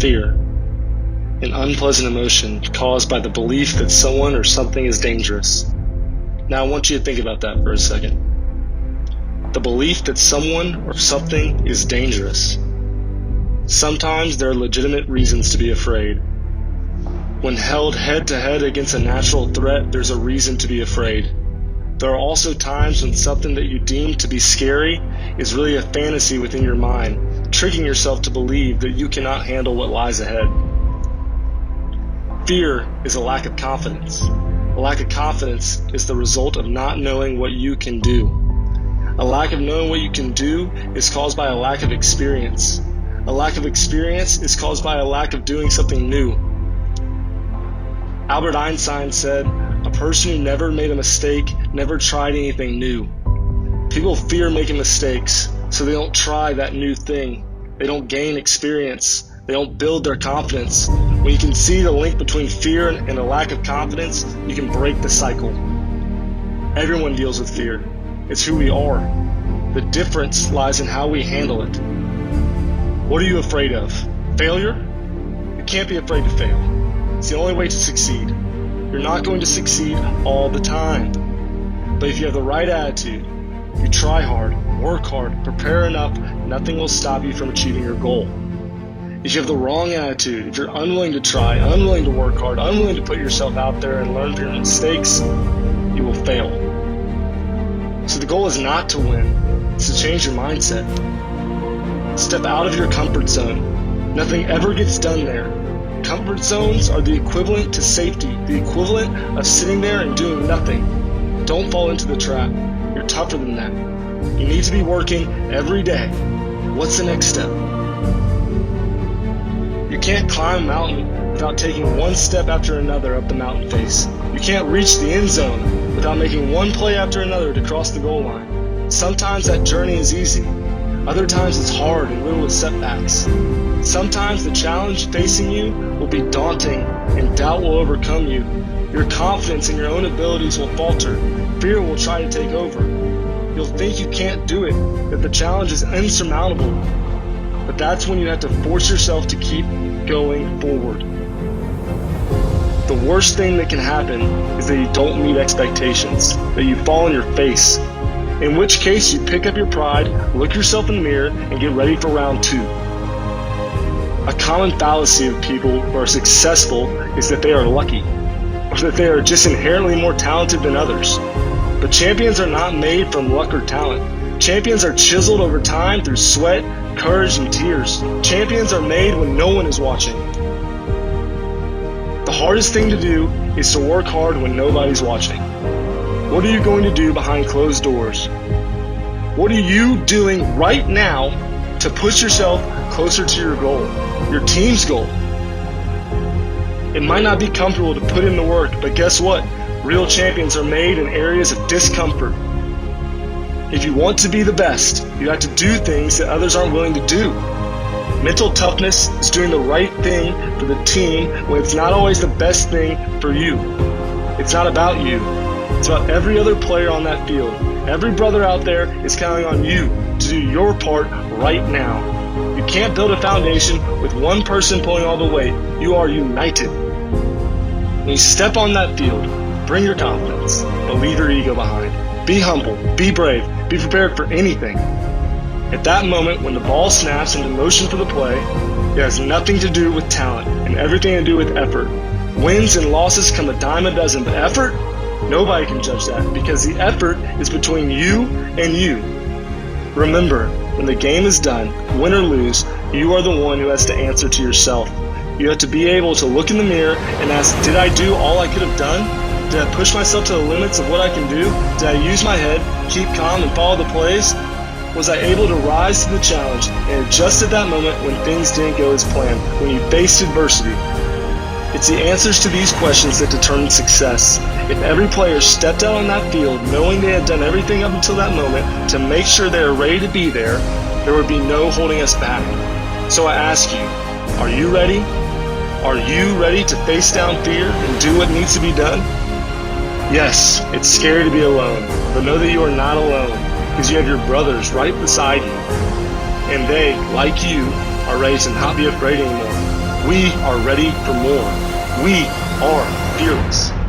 fear, an unpleasant emotion caused by the belief that someone or something is dangerous. Now I want you to think about that for a second. The belief that someone or something is dangerous. Sometimes there are legitimate reasons to be afraid. When held head to head against a natural threat, there's a reason to be afraid. There are also times when something that you deem to be scary is really a fantasy within your mind, tricking yourself to believe that you cannot handle what lies ahead. Fear is a lack of confidence. A lack of confidence is the result of not knowing what you can do. A lack of knowing what you can do is caused by a lack of experience. A lack of experience is caused by a lack of doing something new. Albert Einstein said, "A person who never made a mistake never tried anything new." People fear making mistakes, so they don't try that new thing. They don't gain experience. They don't build their confidence. When you can see the link between fear and a lack of confidence, you can break the cycle. Everyone deals with fear. It's who we are. The difference lies in how we handle it. What are you afraid of? Failure? You can't be afraid to fail. It's the only way to succeed. You're not going to succeed all the time. But if you have the right attitude, if you try hard, work hard, prepare enough, nothing will stop you from achieving your goal. If you have the wrong attitude, if you're unwilling to try, unwilling to work hard, unwilling to put yourself out there and learn from your mistakes, you will fail. So the goal is not to win, it's to change your mindset. Step out of your comfort zone. Nothing ever gets done there. Comfort zones are the equivalent to safety, the equivalent of sitting there and doing nothing. Don't fall into the trap. You're tougher than that. You need to be working every day. What's the next step? You can't climb a mountain without taking one step after another up the mountain face. You can't reach the end zone without making one play after another to cross the goal line. Sometimes that journey is easy. Other times it's hard and riddled with setbacks. Sometimes the challenge facing you will be daunting and doubt will overcome you. Your confidence in your own abilities will falter. Fear will try to take over. You'll think you can't do it, that the challenge is insurmountable. But that's when you have to force yourself to keep going forward. The worst thing that can happen is that you don't meet expectations, that you fall on your face. In which case you pick up your pride, look yourself in the mirror, and get ready for round 2. A common fallacy of people who are successful is that they are lucky, or that they are just inherently more talented than others. But champions are not made from luck or talent. Champions are chiseled over time through sweat, courage, and tears. Champions are made when no one is watching. The hardest thing to do is to work hard when nobody's watching. What are you going to do behind closed doors? What are you doing right now to push yourself closer to your goal, your team's goal? It might not be comfortable to put in the work, but guess what? Real champions are made in areas of discomfort. If you want to be the best, you have to do things that others aren't willing to do. Mental toughness is doing the right thing for the team when it's not always the best thing for you. It's not about you. It's about every other player on that field. Every brother out there is counting on you to do your part right now. You can't build a foundation with one person pulling all the weight. You are united. When you step on that field, bring your confidence, but leave your ego behind. Be humble, be brave, be prepared for anything. At that moment, when the ball snaps into motion for the play, it has nothing to do with talent and everything to do with effort. Wins and losses come a dime a dozen, but effort? Nobody can judge that because the effort is between you and you. Remember, when the game is done, win or lose, you are the one who has to answer to yourself. You have to be able to look in the mirror and ask, did I do all I could have done? Did I push myself to the limits of what I can do? Did I use my head, keep calm, and follow the plays? Was I able to rise to the challenge and adjust at that moment when things didn't go as planned, when you faced adversity? It's the answers to these questions that determine success. If every player stepped out on that field knowing they had done everything up until that moment to make sure they are ready to be there, there would be no holding us back. So I ask you, are you ready? Are you ready to face down fear and do what needs to be done? Yes, it's scary to be alone, but know that you are not alone because you have your brothers right beside you. And they, like you, are ready to not be afraid anymore. We are ready for more. We are fearless.